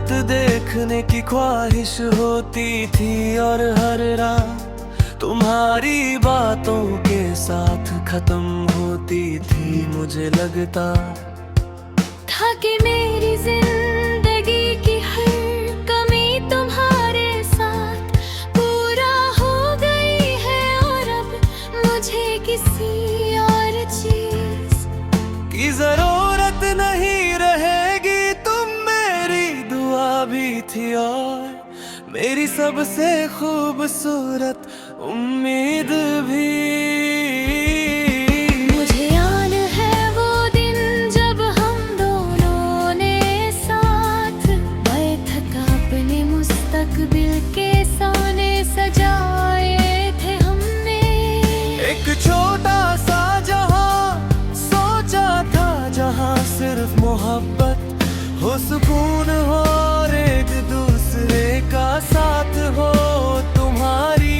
रात देखने की ख्वाहिश होती थी और हर रात तुम्हारी बातों के साथ खत्म होती थी। मुझे लगता था कि मेरी जिंदगी की हर कमी तुम्हारे साथ पूरा हो गई है और अब मुझे किसी और चीज की जरूरत नहीं रहेगी। तुम मेरी दुआ भी थी और मेरी सबसे खूबसूरत उम्मीद भी। मुझे याद है वो दिन जब हम दोनों ने साथ बैठकर अपने मुस्तकबिल के सपने सजाए थे हमने। एक छोटा सा जहां सोचा था, जहां सिर्फ मोहब्बत हो, सुकून हो और एक दूसरे का साथ हो। तुम्हारी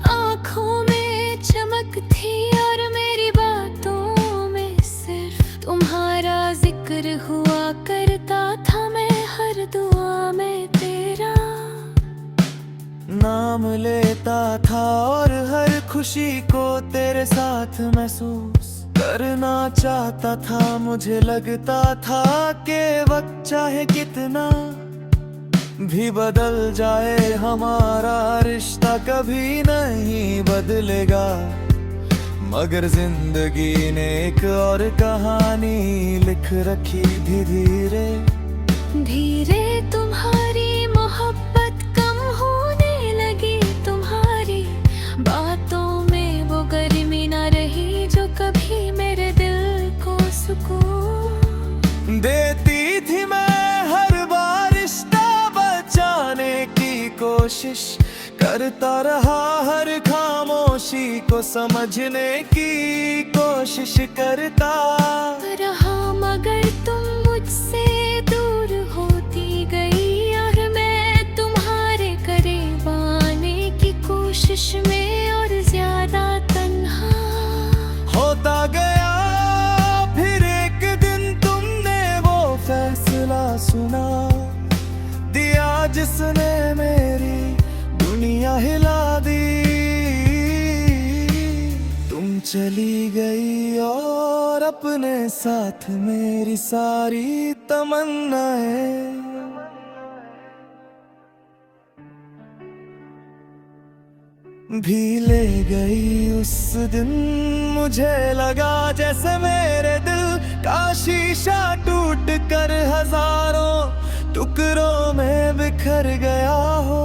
आँखों में चमक थी और मेरी बातों में सिर्फ तुम्हारा जिक्र हुआ करता था। मैं हर दुआ में तेरा नाम लेता था और हर खुशी को तेरे साथ महसूस करना चाहता था। मुझे लगता था कि वक्त चाहे कितना भी बदल जाए, हमारा रिश्ता कभी नहीं बदलेगा। मगर जिंदगी ने एक और कहानी लिख रखी थी। धीरे धीरे तुम्हारी मोहब्बत कम होने लगी। तुम्हारी बातों में वो गर्मी न रही जो कभी मेरे दिल को सुकून देती थी। मैं हर बार रिश्ता बचाने की कोशिश करता रहा, हर खामोशी को समझने की कोशिश करता रहा। मगर तुम मुझसे दूर होती गई और मैं तुम्हारे करीब आने की कोशिश में और ज्यादा तन्हा होता गया। फिर एक दिन तुमने वो फैसला सुना दिया जिसने मेरी दुनिया हिला दी। तुम चली गई और अपने साथ मेरी सारी तमन्नाएं। भी ले गई उस दिन। मुझे लगा जैसे मेरे दिल का शीशा टूट कर हजारों टुकड़ों में बिखर गया हो।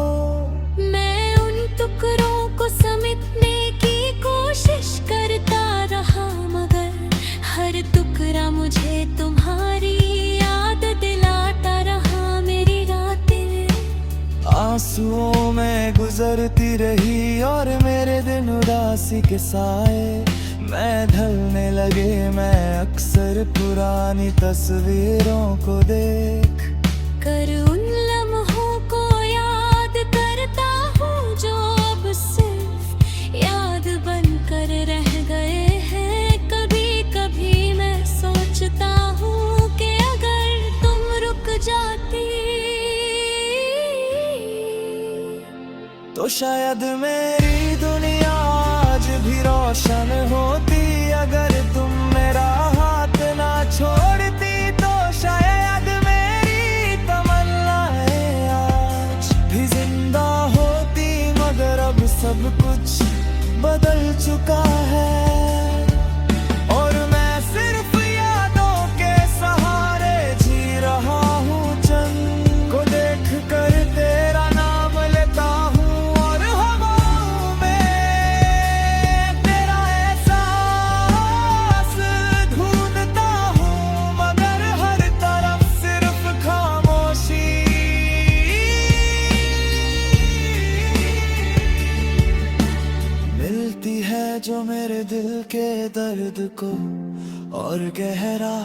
मैं उन टुकड़ों को समेटने की कोशिश करता रहा, मगर हर टुकड़ा मुझे तुम्हारी याद दिलाता रहा। मेरी रातें आंसुओं में गुजरती रही और मेरे दिन उदासी के साए मैं ढलने लगे। मैं अक्सर पुरानी तस्वीरों को देख कर उन लम्हों को याद करता हूँ जो अब सिर्फ याद बनकर रह गए हैं। कभी कभी मैं सोचता हूँ कि अगर तुम रुक जाती तो शायद मेरी दुनिया आज भी रोशन होती। अगर तुम मेरा हाथ ना छोड़ती तो शायद मेरी तमन्नाएं आज भी जिंदा होती। मगर अब सब कुछ बदल चुका है और मैं सिर्फ यादों के सहारे जी रहा हूँ। चंद को देख कर तेरा नाम लेता हूँ और हवाओं में तेरा एहसास ढूंढता हूँ। मगर हर तरफ सिर्फ खामोशी। मिलती है जो मेरे दिल के दर्द को और गहरा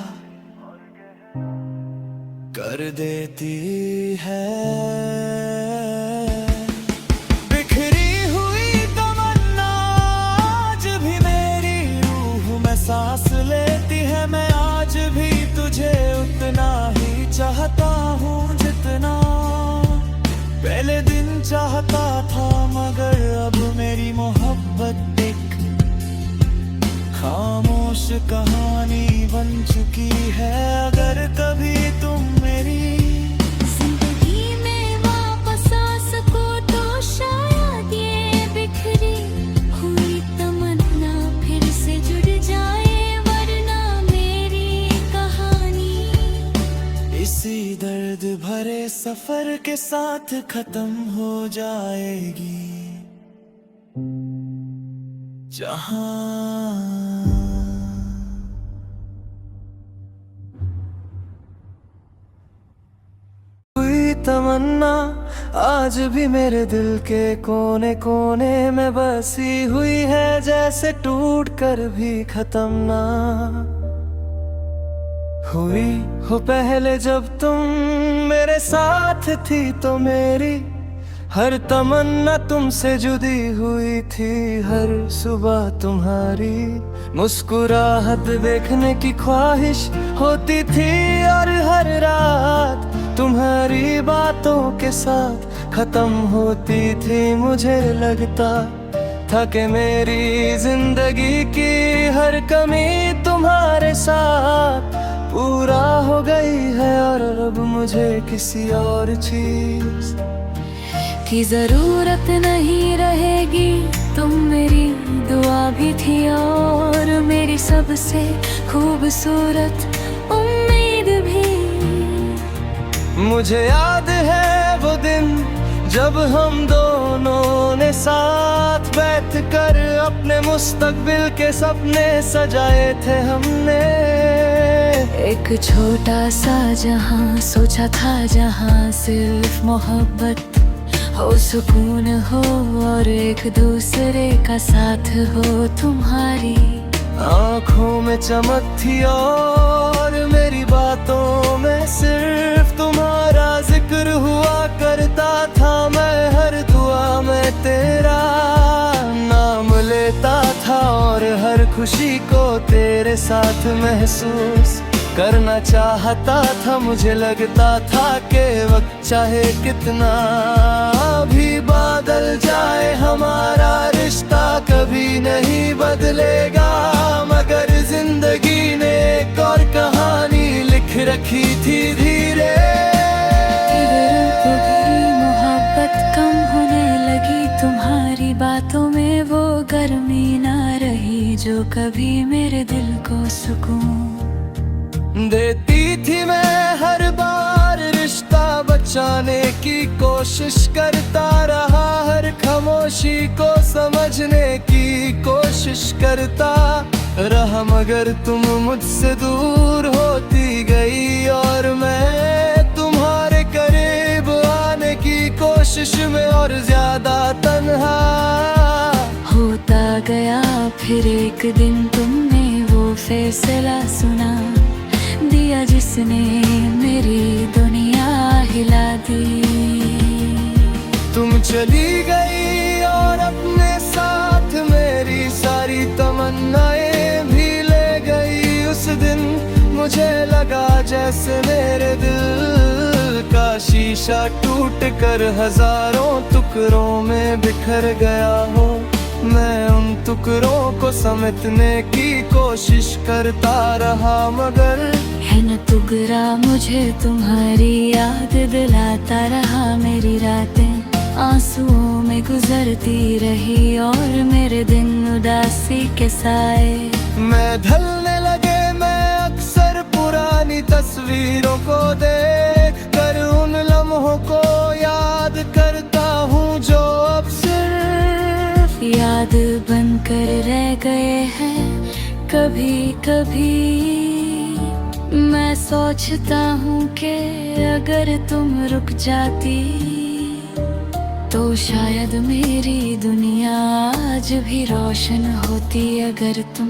कर देती है। लेती है। मैं आज भी तुझे उतना ही चाहता हूँ जितना पहले दिन चाहता था, मगर अब मेरी मोहब्बत एक खामोश कहानी बन चुकी है। अगर कभी तुम मेरी जिंदगी में वापस आ सको तो शायद ये बिखरी हुई तमन्ना फिर से जुड़ जाए, वरना मेरी कहानी इसी दर्द भरे सफर के साथ खत्म हो जाएगी। हुई तमन्ना आज भी मेरे दिल के कोने कोने में बसी हुई है, जैसे टूट कर भी खत्म ना हुई हो। पहले जब तुम मेरे साथ थी तो मेरी हर तमन्ना तुमसे जुदी हुई थी। हर सुबह तुम्हारी मुस्कुराहट देखने की ख्वाहिश होती थी, और हर रात तुम्हारी बातों के साथ खत्म होती थी। मुझे लगता था कि मेरी जिंदगी की हर कमी तुम्हारे साथ पूरा हो गई है, और अब मुझे किसी और चीज की जरूरत नहीं रहेगी। तुम मेरी दुआ भी थी और मेरी सबसे खूबसूरत उम्मीद भी। मुझे याद है वो दिन जब हम दोनों ने साथ बैठकर अपने मुस्तकबिल के सपने सजाए थे हमने। एक छोटा सा जहां सोचा था, जहां सिर्फ मोहब्बत हो, सुकून हो और एक दूसरे का साथ हो। तुम्हारी आँखों में चमक थी और मेरी बातों में सिर्फ तुम्हारा जिक्र हुआ करता था। मैं हर दुआ में तेरा नाम लेता था और हर खुशी को तेरे साथ महसूस करना चाहता था। मुझे लगता था कि वक्त चाहे कितना भी बदल जाए, हमारा रिश्ता कभी नहीं बदलेगा। मगर जिंदगी ने एक और कहानी लिख रखी थी धीरे। मोहब्बत कम होने लगी, तुम्हारी बातों में वो गर्मी ना रही जो कभी मेरे दिल को सुकून देती थी। मैं हर बार रिश्ता बचाने की कोशिश करता रहा, हर खामोशी को समझने की कोशिश करता रहा, मगर तुम मुझसे दूर होती गई और मैं तुम्हारे करीब आने की कोशिश में और ज्यादा तन्हा होता गया। फिर एक दिन तुमने वो फैसला सुना दिया जिसने मेरी दुनिया हिला दी। तुम चली गई और अपने साथ मेरी सारी तमन्नाएं भी ले गई। उस दिन मुझे लगा जैसे मेरे दिल का शीशा टूट कर हजारों टुकड़ों में बिखर गया हो। मैं उन टुकड़ों को समेटने की कोशिश करता रहा, मगर है न टुकड़ा मुझे तुम्हारी याद दिलाता रहा। मेरी रातें आंसुओं में गुजरती रही और मेरे दिन उदासी के साए मैं ढलने लगे। मैं अक्सर पुरानी तस्वीरों को देख कर उन लम्हों को याद करता हूँ जो अब सिर्फ याद बनकर रह गए हैं। कभी कभी मैं सोचता हूँ कि अगर तुम रुक जाती तो शायद मेरी दुनिया आज भी रोशन होती। अगर तुम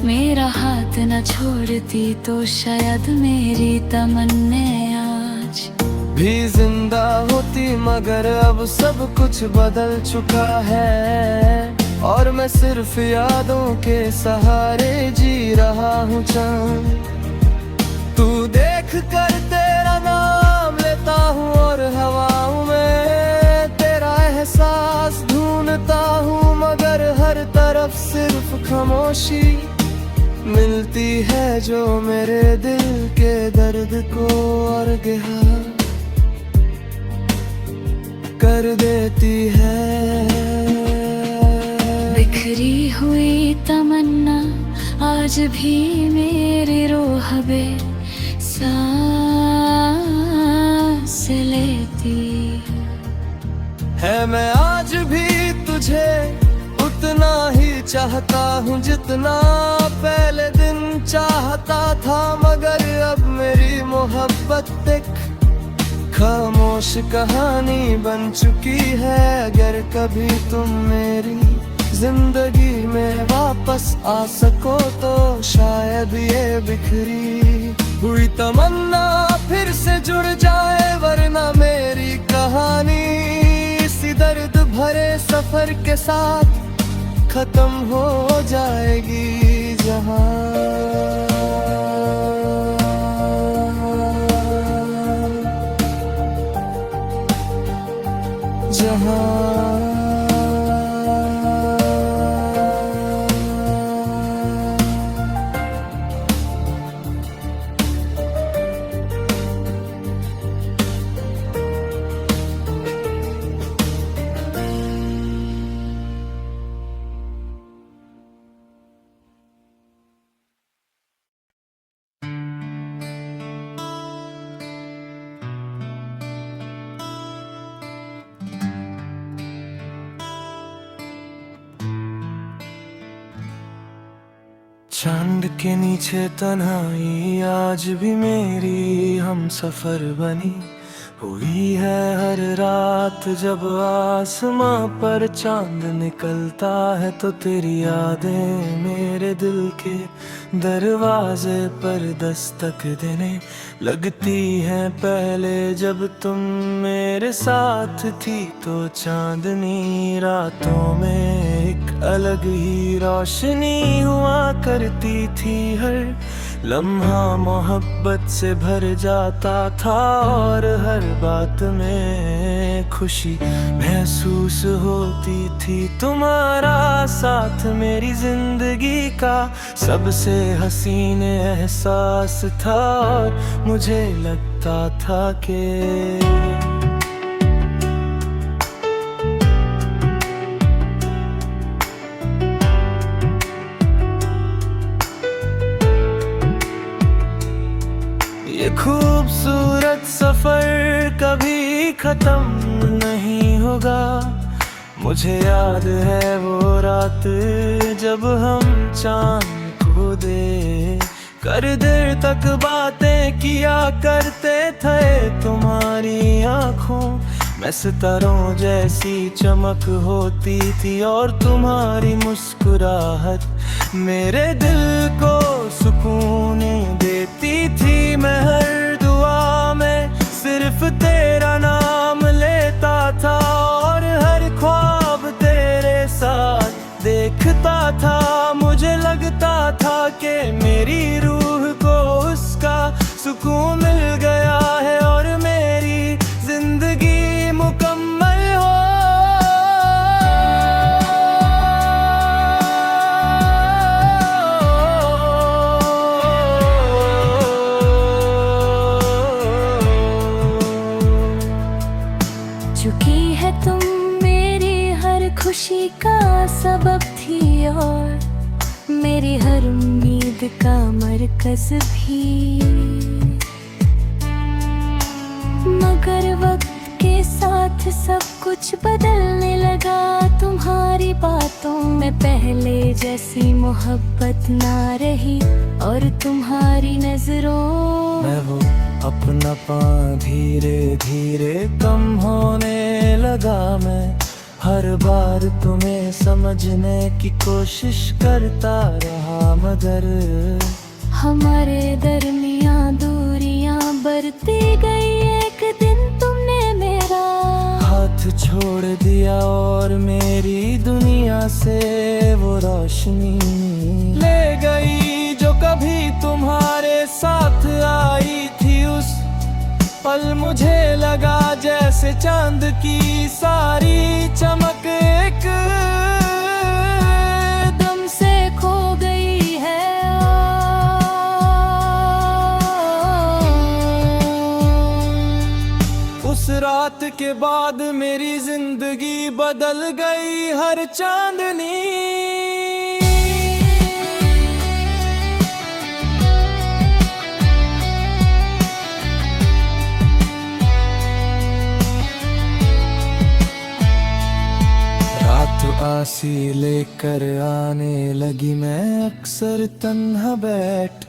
मेरा हाथ न छोड़ती तो शायद मेरी तमन्ने आज भी जिंदा होती, मगर अब सब कुछ बदल चुका है। और मैं सिर्फ यादों के सहारे जी रहा हूँ चांद। तू देख कर तेरा नाम लेता हूँ और हवाओं में तेरा एहसास ढूंढता हूँ, मगर हर तरफ सिर्फ खामोशी मिलती है जो मेरे दिल के दर्द को और गहरा कर देती है। बिखरी हुई तमन्ना आज भी मेरी रूह में सांस लेती है। मैं आज भी तुझे उतना ही चाहता हूँ जितना पहले दिन चाहता था, मगर अब मेरी मोहब्बत एक खामोश कहानी बन चुकी है। अगर कभी तुम मेरी जिंदगी में वापस आ सको तो शायद ये बिखरी हुई तमन्ना फिर से जुड़ जाए, वरना मेरी कहानी इसी दर्द भरे सफर के साथ खत्म हो जाएगी। जहाँ चांद के नीचे तन्हाई आज भी मेरी हम सफर बनी हुई है। हर रात जब आसमां पर चांद निकलता है तो तेरी यादें मेरे दिल के दरवाजे पर दस्तक देने लगती हैं। पहले जब तुम मेरे साथ थी तो चांदनी रातों में एक अलग ही रोशनी हुआ करती थी। हर लम्हा मोहब्बत से भर जाता था और हर बात में खुशी महसूस होती थी। तुम्हारा साथ मेरी जिंदगी का सबसे हसीन एहसास था और मुझे लगता था कि ये खूबसूरत सफर कभी खत्म नहीं होगा। मुझे याद है वो रात जब हम चांद को दे कर देर तक बातें किया करते थे। तुम्हारी आंखों में सितारों जैसी चमक होती थी और तुम्हारी मुस्कुराहट मेरे दिल को सुकून देती थी। मैं हर दुआ में सिर्फ तेरा नाम लेता था और हर ख्वाब तेरे साथ देखता था। मुझे लगता था कि मेरी रूह को उसका सुकून मिल गया है और मेरी जिंदगी मुकम्मल हो। चुकी है तुम मेरी हर खुशी का सबब थी और मेरी हर उम्मीद का मरकज भी। मगर वक्त के साथ सब कुछ बदलने लगा। तुम्हारी बातों में पहले जैसी मोहब्बत ना रही और तुम्हारी नजरों मैं वो अपनापन धीरे धीरे कम होने लगा। मैं हर बार तुम्हें समझने की कोशिश करता रहा, मगर हमारे दरमियां दूरियां बढ़ती गई। एक दिन तुमने मेरा हाथ छोड़ दिया और मेरी दुनिया दुनिया से वो रोशनी ले गई जो कभी तुम्हारे साथ आई थी। उस पल मुझे लगा जैसे चांद की सारी चमक एक दम से खो गई है। उस रात के बाद मेरी जिंदगी बदल गई हर चांदनी। आसी लेकर आने लगी, मैं अक्सर तन्हा बैठ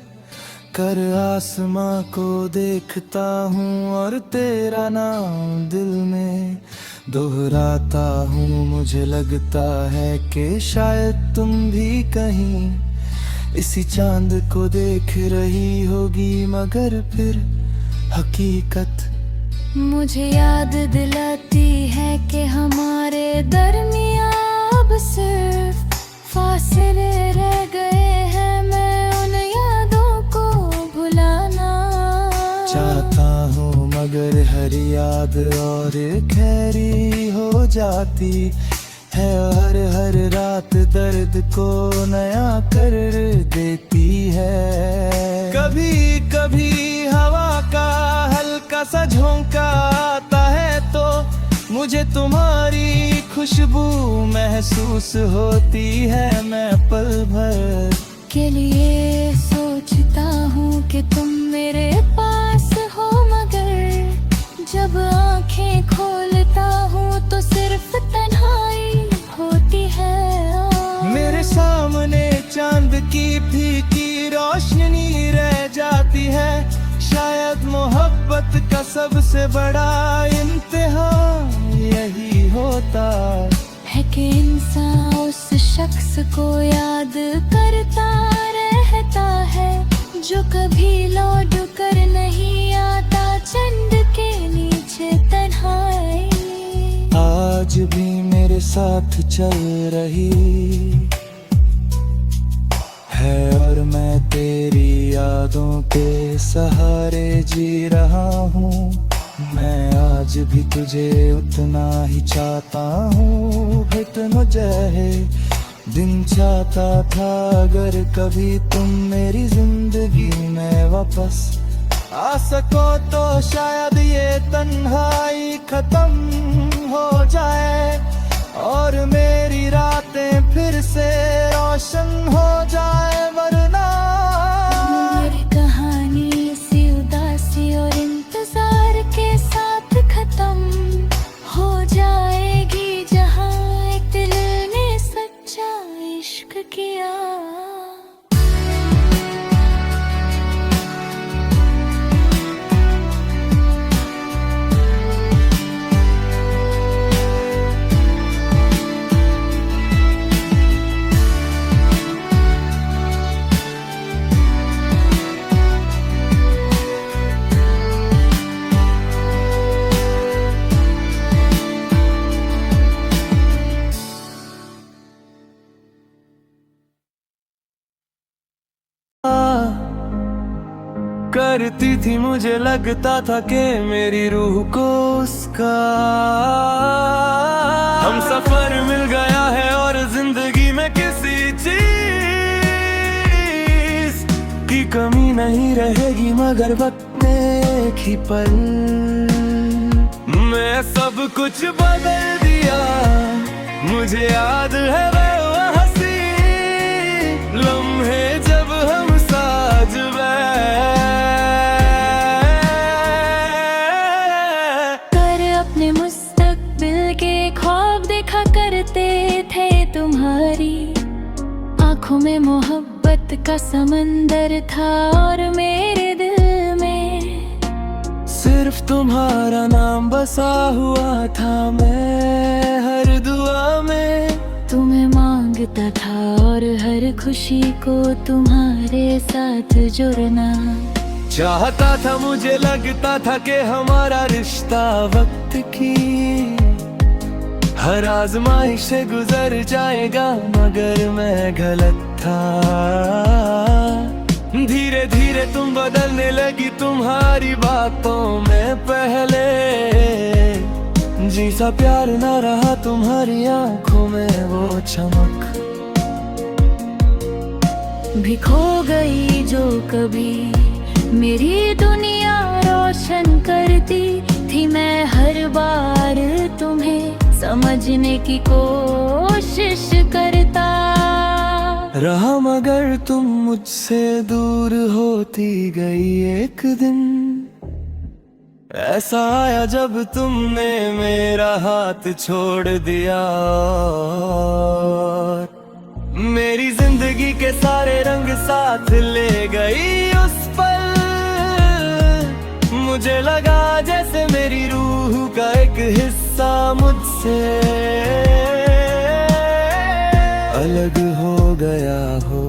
कर आसमां को देखता हूँ और तेरा नाम दिल में दोहराता हूँ। मुझे लगता है कि शायद तुम भी कहीं इसी चांद को देख रही होगी, मगर फिर हकीकत मुझे याद दिलाती है कि हमारे दरमियां अब सिर्फ फासले रह गए हैं। मैं उन यादों को भुलाना चाहता हूँ, मगर हर याद और खैरी हो जाती है। हर रात दर्द को नया कर देती है। कभी कभी हवा का हल्का सा झोंका आता है तो मुझे तुम्हारी खुशबू महसूस होती है। मैं पल भर के लिए सोचता हूँ कि तुम मेरे पास हो, मगर जब आंखें खोलता हूँ तो सिर्फ तन्हाई होती है। मेरे सामने चांद की फीकी रोशनी रह जाती है। शायद मोहब्बत का सबसे बड़ा इम्तिहान यही होता है कि इंसान उस शख्स को याद करता रहता है जो कभी लौट कर नहीं आता चंद के नीचे तन्हाई। आज भी मेरे साथ चल रही है और मैं तेरी यादों के सहारे जी रहा हूँ। मैं आज भी तुझे उतना ही चाहता हूँ जितना चाहे दिन चाहता था। अगर कभी तुम मेरी जिंदगी में वापस आ सको तो शायद ये तन्हाई खत्म हो जाए और मेरी रातें फिर से रोशन हो जाए। वरना मेरी कहानी इसी उदासी और इंतजार के साथ खत्म हो जाएगी, जहाँ एक दिल ने सच्चा इश्क किया। करती थी मुझे लगता था कि मेरी रूह को उसका हम सफर मिल गया है और जिंदगी में किसी चीज की कमी नहीं रहेगी, मगर वक्त में एक ही पल मैं सब कुछ बदल दिया। मुझे याद है वो हंसी लम्हे जब हम साथ अपने मुस्तकबिल के ख्वाब देखा करते थे। तुम्हारी आंखों में मोहब्बत का समंदर था और मेरे दिल में सिर्फ तुम्हारा नाम बसा हुआ था। मैं हर दुआ में तुम्हें मांगता था और हर खुशी को तुम्हारे साथ जुड़ना चाहता था। मुझे लगता था कि हमारा रिश्ता वक्त की हर आजमाइश से गुजर जाएगा, मगर मैं गलत था। धीरे धीरे तुम बदलने लगी, तुम्हारी बातों में पहले जी सा प्यार ना रहा, तुम्हारी आंखों में वो चमक भी खो गई जो कभी मेरी दुनिया रोशन करती थी। मैं हर बार तुम्हें समझने की कोशिश करता रहा, मगर तुम मुझसे दूर होती गई। एक दिन ऐसा आया जब तुमने मेरा हाथ छोड़ दिया, मेरी जिंदगी के सारे रंग साथ ले गई। उस पल मुझे लगा जैसे मेरी रूह का एक हिस्सा मुझसे अलग हो गया हो।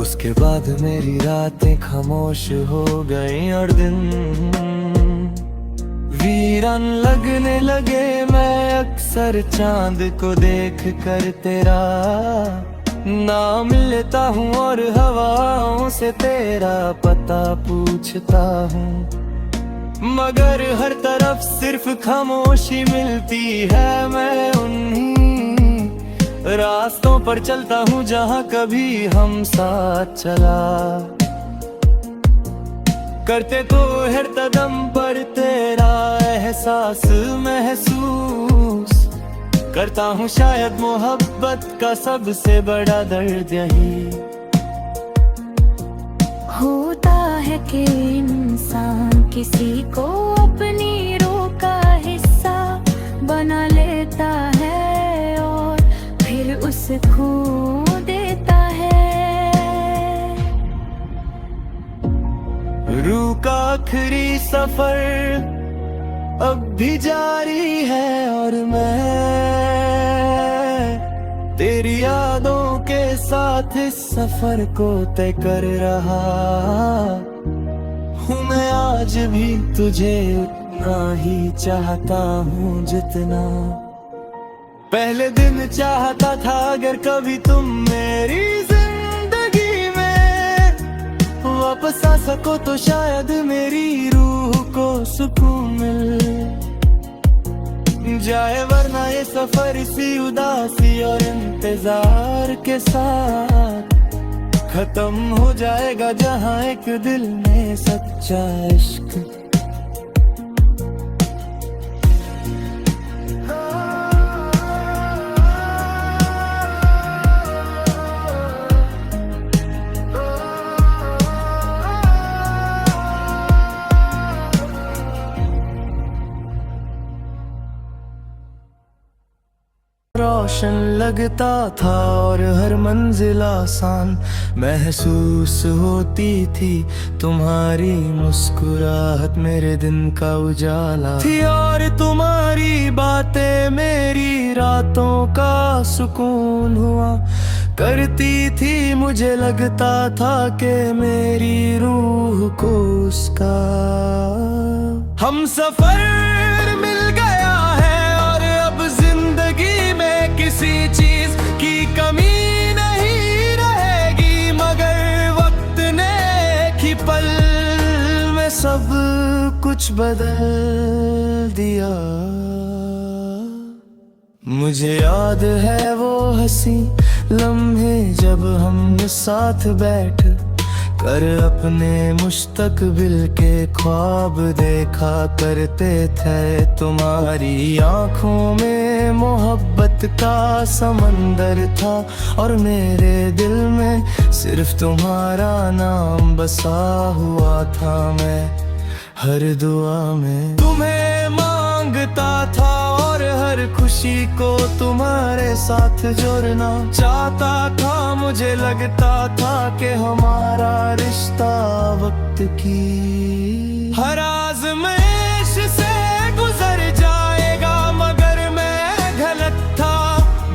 उसके बाद मेरी रातें खामोश हो गई और दिन वीरान लगने लगे। मैं अक्सर चांद को देख कर तेरा नाम लेता हूँ और हवाओं से तेरा पता पूछता हूँ, मगर हर तरफ सिर्फ खामोशी मिलती है। मैं उन्हीं रास्तों पर चलता हूँ जहाँ कभी हम साथ चला करते, तो हर कदम पर तेरा एहसास महसूस करता हूँ। शायद मोहब्बत का सबसे बड़ा दर्द यही होता है कि इंसान किसी को अपनी रूह का हिस्सा बना लेता है और फिर उसे खो देता है। रूह का आखिरी सफर अब भी जारी है और मैं तेरी यादों के साथ इस सफर को तय कर रहा हूँ। मैं आज भी तुझे उतना ही चाहता हूँ जितना पहले दिन चाहता था। अगर कभी तुम मेरी जिंदगी में वापस आ सको तो शायद मेरी रूह को सुकून मिल जाए, वरना ये सफर इसी उदासी और इंतजार के साथ खत्म हो जाएगा, जहाँ एक दिल में सच्चा इश्क रोशन लगता था और हर मंजिल आसान महसूस होती थी। तुम्हारी मुस्कुराहट मेरे दिन का उजाला थी और तुम्हारी बातें मेरी रातों का सुकून हुआ करती थी। मुझे लगता था कि मेरी रूह को उसका हम सफर मिल गया है और अब जिंदगी में किसी चीज की कमी नहीं रहेगी, मगर वक्त ने एक ही पल में सब कुछ बदल दिया। मुझे याद है वो हंसी लम्हे जब हमने साथ बैठ कर अपने मुस्तकबिल के ख्वाब देखा करते थे। तुम्हारी आंखों में मोहब्बत का समंदर था और मेरे दिल में सिर्फ तुम्हारा नाम बसा हुआ था। मैं हर दुआ में तुम्हें मांगता था और हर खुशी को तुम्हारे साथ जोड़ना चाहता था। मुझे लगता था कि हमारा रिश्ता वक्त की हर आज़माइश से गुजर जाएगा, मगर मैं गलत था।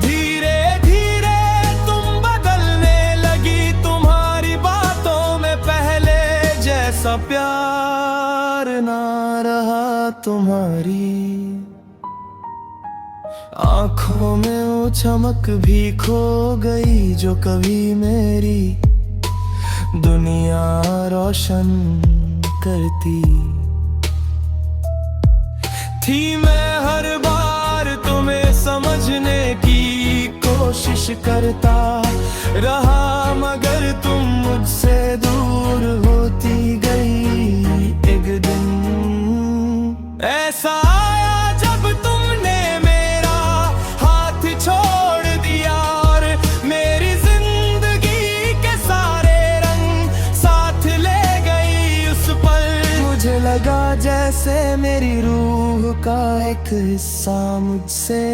धीरे धीरे तुम बदलने लगी, तुम्हारी बातों में पहले जैसा प्यार ना रहा। तुम्हारी आंखों में वो चमक भी खो गई जो कभी मेरी दुनिया रोशन करती थी। मैं हर बार तुम्हें समझने की कोशिश करता रहा, मगर तुम मुझसे दूर होती गई। एक दिन ऐसा आया जब तुमने मेरा हाथ छोड़ दिया और मेरी जिंदगी के सारे रंग साथ ले गई। उस पल मुझे लगा जैसे मेरी रूह का एक हिस्सा मुझसे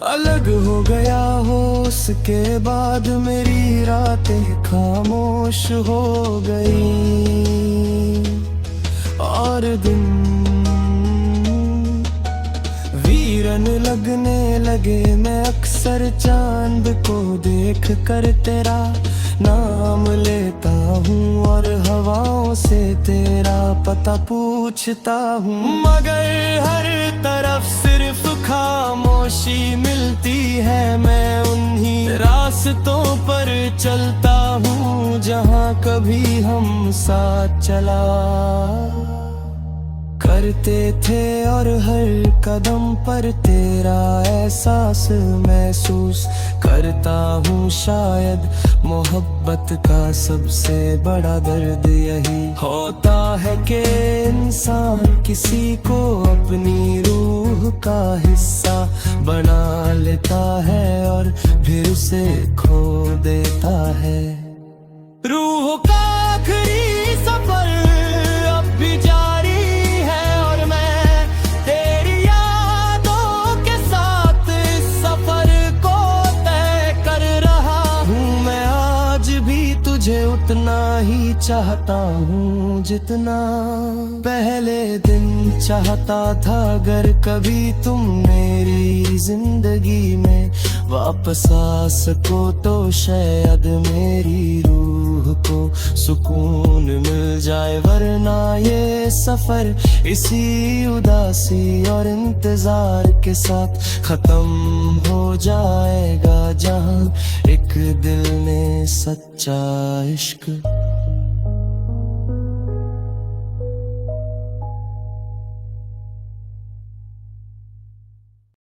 अलग हो गया हो। उसके बाद मेरी रातें खामोश हो गई और दिन वीरन लगने लगे। मैं अक्सर चांद को देख कर तेरा नाम लेता हूँ और हवाओं से तेरा पता पूछता हूँ, मगर हर तरफ सिर्फ खामोशी मिलती है। मैं उन्हीं रास्तों पर चलता हूँ जहाँ कभी हम साथ चला करते थे और हर कदम पर तेरा एहसास महसूस करता हूँ। शायद मोहब्बत का सबसे बड़ा दर्द यही होता है कि इंसान किसी को अपनी रूह का हिस्सा बना लेता है और फिर उसे खो देता है। रूह का आखिरी सफर अब भी जारी है और मैं तेरी यादों के साथ इस सफर को तय कर रहा हूँ। मैं आज भी तुझे उतना ही चाहता हूँ जितना पहले दिन चाहता था। अगर कभी तुम मेरी जिंदगी में वापस आ सको तो शायद मेरी रूह को सुकून मिल जाए, वरना ये सफर इसी उदासी और इंतजार के साथ खत्म हो जाएगा। जहाँ एक दिल ने सच्चा इश्क